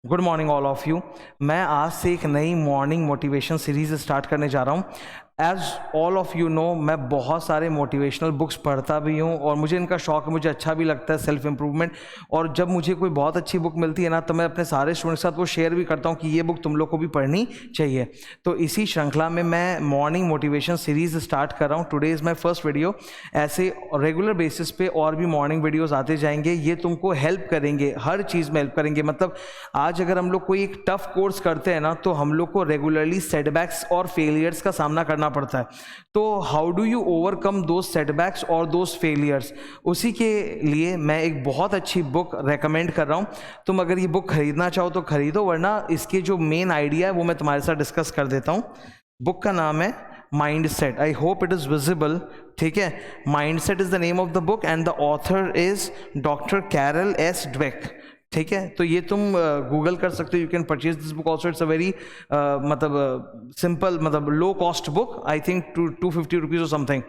Good morning all of you. मैं आज से एक नई मॉर्निंग मोटिवेशन सीरीज स्टार्ट करने जा रहा हूँ। As all of you know, मैं बहुत सारे मोटिवेशनल बुक्स पढ़ता भी हूँ और मुझे इनका शौक है, मुझे अच्छा भी लगता है सेल्फ इम्प्रूवमेंट। और जब मुझे कोई बहुत अच्छी बुक मिलती है ना, तो मैं अपने सारे स्टूडेंट्स के साथ वो शेयर भी करता हूँ कि ये बुक तुम लोग को भी पढ़नी चाहिए। तो इसी श्रृंखला में मैं मॉर्निंग मोटिवेशन सीरीज स्टार्ट कर रहा हूँ। Today is my first video. ऐसे रेगुलर बेसिस पे और भी मॉर्निंग वीडियोज़ आते जाएंगे। ये तुमको हेल्प करेंगे, हर चीज़ में हेल्प करेंगे। मतलब आज अगर हम लोग कोई एक टफ कोर्स करते हैं ना, तो हम लोग को रेगुलरली सेटबैक्स और फेलियर्स का सामना करना पड़ता है। तो how do you overcome those setbacks और दोज फेलियर्स, उसी के लिए मैं एक बहुत अच्छी बुक रेकमेंड कर रहा हूँ। तुम अगर ये बुक खरीदना चाहो तो खरीदो, वरना इसके जो मेन आइडिया है वो मैं तुम्हारे साथ डिस्कस कर देता हूँ। बुक का नाम है mindset. I hope it is visible. ठीक है, mindset is the name of the book and the author is doctor Carol S Dweck. ठीक है, तो ये तुम गूगल कर सकते हो। You can purchase this book also. It's a very मतलब सिंपल, मतलब low cost book. I think 250 rupees or something.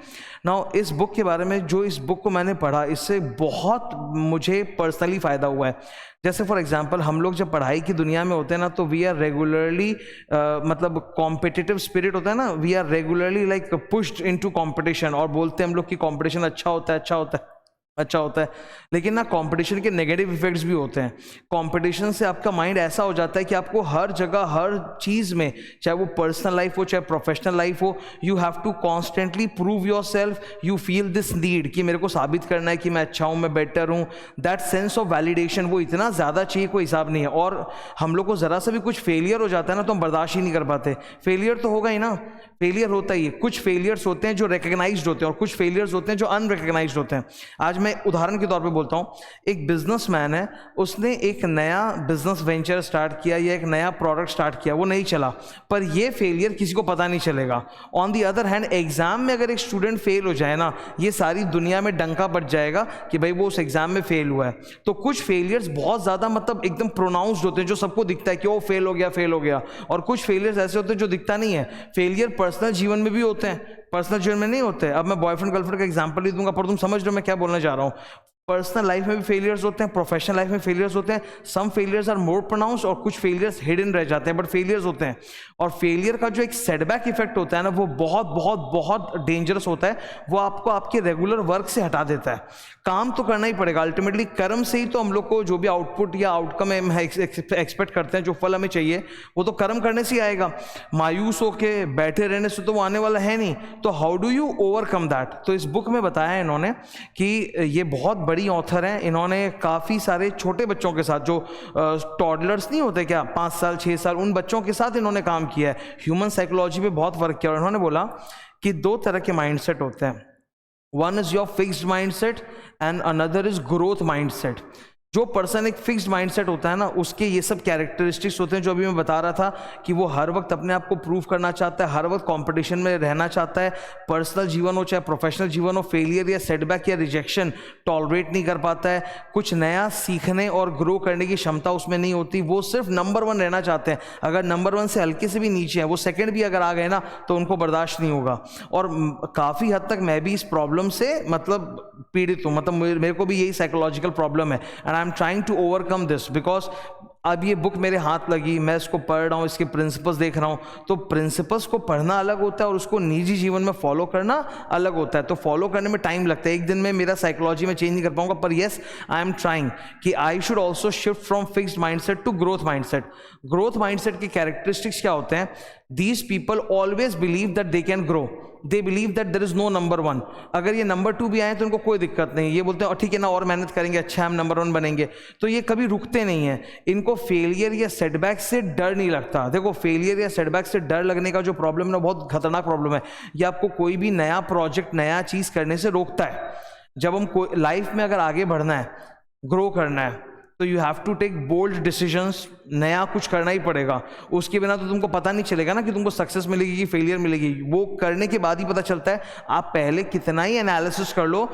Now इस बुक के बारे में, जो इस बुक को मैंने पढ़ा, इससे बहुत मुझे पर्सनली फ़ायदा हुआ है। जैसे फॉर एग्जांपल, हम लोग जब पढ़ाई की दुनिया में होते हैं ना, तो वी आर रेगुलरली मतलब कॉम्पिटिटिव स्पिरिट होता है ना, we are regularly like pushed into competition. और बोलते हैं हम लोग कि कॉम्पिटिशन अच्छा होता है, अच्छा होता है, अच्छा होता है। लेकिन ना, कंपटीशन के नेगेटिव इफेक्ट्स भी होते हैं। कंपटीशन से आपका माइंड ऐसा हो जाता है कि आपको हर जगह, हर चीज़ में, चाहे वो पर्सनल लाइफ हो चाहे प्रोफेशनल लाइफ हो, you have to constantly prove yourself. You feel this need कि मेरे को साबित करना है कि मैं अच्छा हूँ, मैं बेटर हूँ। दैट सेंस ऑफ वैलिडेशन वो इतना ज़्यादा चाहिए, कोई हिसाब नहीं है। और हम लोग को ज़रा सा भी कुछ फेलियर हो जाता है ना, तो हम बर्दाश्त ही नहीं कर पाते। फेलियर तो होगा ही ना, फेलियर होता ही है। कुछ फेलियर्स होते हैं जो रिकग्नाइज्ड होते हैं और कुछ फेलियर्स होते हैं जो अनरिकग्नाइज्ड होते हैं। आज मैं उदाहरण के तौर पे बोलता हूँ। एक बिजनेसमैन है, उसने एक नया बिजनेस वेंचर स्टार्ट किया या एक नया प्रोडक्ट स्टार्ट किया, वो नहीं चला, पर ये फेलियर किसी को पता नहीं चलेगा। On the other hand, exam में अगर एक स्टूडेंट फेल हो जाए ना, ये सारी दुनिया में डंका बज जाएगा कि भाई वो उस एग्जाम में फेल हुआ है। तो कुछ फेलियर्स बहुत ज़्यादा मतलब एकदम प्रोनाउंस्ड होते हैं, जो सबको दिखता है कि वो फेल हो गया, फेल हो गया। और कुछ फेलियर्स ऐसे होते हैं जो दिखता नहीं है। फेलियर पर्सनल जीवन में भी होते हैं, पर्सनल जीवन में नहीं होते। अब मैं बॉयफ्रेंड गर्लफ्रेंड का एग्जांपल ही दूंगा, पर तुम समझ रहे हो मैं क्या बोलना चाह रहा हूँ। पर्सनल लाइफ में भी फेलियर्स होते हैं, प्रोफेशनल लाइफ में फेलियर्स होते हैं। सम फेलियर्स आर मोर प्रोनाउंस्ड और कुछ फेलियर्स हिडन रह जाते हैं, बट फेलियर्स होते हैं। और फेलियर का जो एक सेटबैक इफेक्ट होता है ना, वो बहुत बहुत बहुत डेंजरस होता है। वो आपको आपके रेगुलर वर्क से हटा देता है। काम तो करना ही पड़ेगा, अल्टीमेटली कर्म से ही तो हम लोग को जो भी आउटपुट या आउटकम एक्सपेक्ट करते हैं, जो फल हमें चाहिए, वो तो कर्म करने से ही आएगा। मायूस होके बैठे रहने से तो वो आने वाला है नहीं। तो how do you overcome that? तो इस बुक में बताया है इन्होंने कि ये बहुत बड़ी ऑथर हैं। इन्होंने काफ़ी सारे छोटे बच्चों के साथ, जो टॉडलर्स नहीं होते क्या, 5 साल 6 साल, उन बच्चों के साथ इन्होंने काम किया है। ह्यूमन साइकोलॉजी पे बहुत वर्क किया। और इन्होंने बोला कि 2 तरह के माइंडसेट होते हैं। One is your fixed mindset and another is growth mindset. जो पर्सन एक फिक्स्ड माइंडसेट होता है ना, उसके ये सब कैरेक्टरिस्टिक्स होते हैं जो अभी मैं बता रहा था, कि वो हर वक्त अपने आप को प्रूव करना चाहता है, हर वक्त कंपटीशन में रहना चाहता है। पर्सनल जीवन हो चाहे प्रोफेशनल जीवन हो, फेलियर या सेटबैक या रिजेक्शन टॉलरेट नहीं कर पाता है। कुछ नया सीखने और ग्रो करने की क्षमता उसमें नहीं होती। वो सिर्फ नंबर 1 रहना चाहते हैं। अगर नंबर 1 से हल्के से भी नीचे है, वो सेकेंड भी अगर आ गए ना, तो उनको बर्दाश्त नहीं होगा। और काफ़ी हद तक मैं भी इस प्रॉब्लम से मतलब पीड़ित हूँ। मतलब मेरे को भी यही साइकोलॉजिकल प्रॉब्लम है and I am trying to overcome this. Because अब ये बुक मेरे हाथ लगी, मैं इसको पढ़ रहा हूँ, इसके प्रिंसिपल्स देख रहा हूँ। तो प्रिंसिपल्स को पढ़ना अलग होता है और उसको निजी जीवन में फॉलो करना अलग होता है। तो फॉलो करने में टाइम लगता है। एक दिन में मेरा साइकोलॉजी में चेंज नहीं कर पाऊंगा, पर येस, आई एम ट्राइंग कि I should also shift from fixed mindset to growth mindset. Growth mindset के कैरेक्टरिस्टिक्स क्या होते हैं? These people always believe that they can grow. They believe that there is no number 1। अगर ये number 2 भी आए तो उनको कोई दिक्कत नहीं। ये बोलते हैं ठीक है ना, और मेहनत करेंगे, अच्छा हम नंबर 1 बनेंगे। तो ये कभी रुकते नहीं हैं। इनको फेलियर या सेटबैक से डर नहीं लगता। देखो, फेलियर या सेटबैक से डर लगने का जो प्रॉब्लम है ना, बहुत खतरनाक प्रॉब्लम है। ये आपको कोई भी नया प्रोजेक्ट, नया चीज़ करने से रोकता है। जब हम कोई लाइफ में अगर आगे बढ़ना है, ग्रो करना है, तो you have to take bold decisions. नया कुछ करना ही पड़ेगा। उसके बिना तो तुमको पता नहीं चलेगा ना कि तुमको सक्सेस मिलेगी कि फेलियर मिलेगी। वो करने के बाद ही पता चलता है। आप पहले कितना ही एनालिसिस कर लो,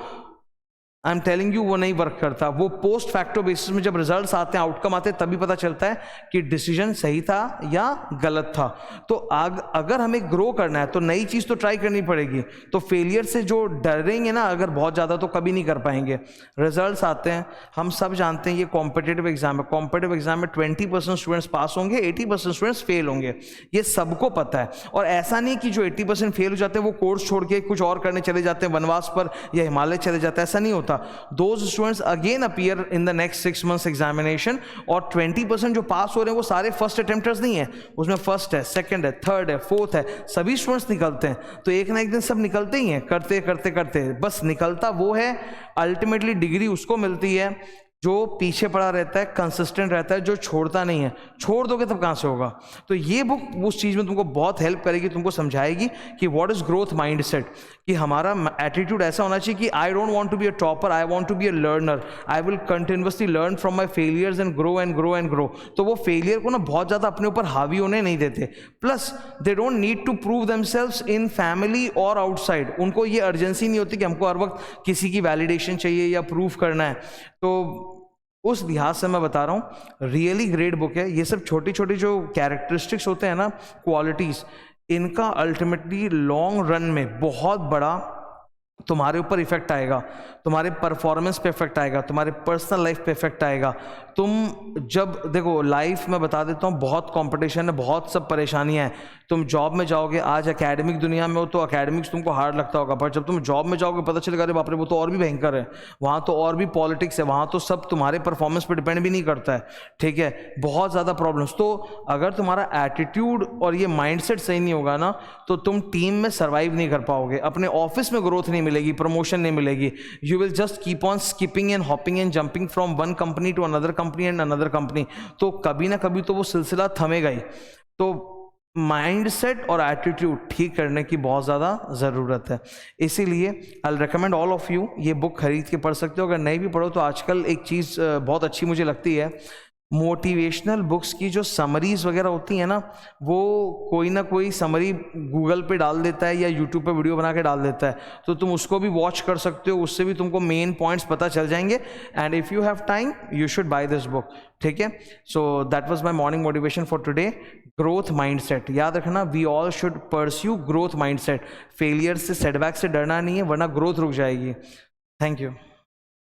आई एम टेलिंग यू वो नहीं वर्क करता। वो पोस्ट फैक्टो बेसिस में जब रिजल्ट्स आते हैं, आउटकम आते हैं, तभी पता चलता है कि डिसीजन सही था या गलत था। तो अगर हमें ग्रो करना है तो नई चीज़ तो ट्राई करनी पड़ेगी। तो फेलियर से जो डरेंगे ना अगर बहुत ज़्यादा, तो कभी नहीं कर पाएंगे। रिजल्ट्स आते हैं, हम सब जानते हैं ये कॉम्पिटिटिव एग्जाम है। कॉम्पिटिटिव एग्जाम में 20% स्टूडेंट्स पास होंगे, 80% स्टूडेंट्स फेल होंगे, ये सबको पता है। और ऐसा नहीं कि जो 80% फेल हो जाते हैं वो कोर्स छोड़ के कुछ और करने चले जाते हैं, वनवास पर या हिमालय चले जाते हैं, ऐसा नहीं होता। Those students again appear in the next 6 months examination, और 20% जो पास हो रहे हैं वो सारे फर्स्ट अटेम्प्टर्स नहीं है, उसमें फर्स्ट है, सेकंड है, थर्ड है, फोर्थ है, सभी स्टूडेंट्स निकलते हैं। तो एक ना एक दिन सब निकलते ही हैं, करते करते करते, बस निकलता वो है। अल्टीमेटली डिग्री उसको मिलती है जो पीछे पड़ा रहता है, कंसिस्टेंट रहता है, जो छोड़ता नहीं है। छोड़ दोगे तब कहाँ से होगा। तो ये बुक उस चीज़ में तुमको बहुत हेल्प करेगी, तुमको समझाएगी कि व्हाट इज ग्रोथ माइंडसेट, कि हमारा एटीट्यूड ऐसा होना चाहिए कि I don't want to be a topper, I want to be a learner, I will continuously learn from my failures and grow and grow and grow. तो वो failure को ना बहुत ज़्यादा अपने ऊपर हावी होने नहीं देते। Plus they don't need to prove themselves in family और आउटसाइड। उनको ये अर्जेंसी नहीं होती कि हमको हर वक्त किसी की वैलिडेशन चाहिए या प्रूफ करना है। तो उस लिहाज से मैं बता रहा हूँ रियली ग्रेट बुक है। ये सब छोटी छोटी जो कैरेक्टरिस्टिक्स होते हैं ना, क्वालिटीज़, इनका अल्टीमेटली लॉन्ग रन में बहुत बड़ा तुम्हारे ऊपर इफेक्ट आएगा, तुम्हारे परफॉर्मेंस पे इफेक्ट आएगा, तुम्हारे पर्सनल लाइफ पे इफेक्ट आएगा। तुम जब देखो लाइफ में बता देता हूँ बहुत कंपटीशन है, बहुत सब परेशानियाँ हैं। तुम जॉब में जाओगे, आज एकेडमिक दुनिया में हो तो एकेडमिक्स तुमको हार्ड लगता होगा, पर जब तुम जॉब में जाओगे पता चलेगा अरे बाप रे वो तो और भी भयंकर है, वहाँ तो और भी पॉलिटिक्स है, वहाँ तो सब तुम्हारे परफॉर्मेंस पर डिपेंड भी नहीं करता है, ठीक है, बहुत ज़्यादा प्रॉब्लम्स। तो अगर तुम्हारा एटीट्यूड और ये माइंडसेट सही नहीं होगा ना तो तुम टीम में सर्वाइव नहीं कर पाओगे, अपने ऑफिस में ग्रोथ नहीं मिलेगी, प्रमोशन नहीं मिलेगी। You will just keep on skipping and hopping and jumping from one company to another company and another company. तो कभी ना कभी तो वो सिलसिला थमेगा ही। तो माइंडसेट और एटीट्यूड ठीक करने की बहुत ज़्यादा ज़रूरत है। इसीलिए I recommend all of you ये बुक खरीद के पढ़ सकते हो। अगर नहीं भी पढ़ो तो आजकल एक चीज़ बहुत अच्छी मुझे लगती है, मोटिवेशनल बुक्स की जो समरीज वगैरह होती है ना, वो कोई ना कोई समरी गूगल पे डाल देता है या यूट्यूब पे वीडियो बना के डाल देता है, तो तुम उसको भी वॉच कर सकते हो, उससे भी तुमको मेन पॉइंट्स पता चल जाएंगे। And if you have time you should buy this book, ठीक है। So that was my morning motivation for today, growth mindset. याद रखना, we all should pursue growth mindset. Failure से, सेटबैक से डरना नहीं है, वरना ग्रोथ रुक जाएगी। Thank you.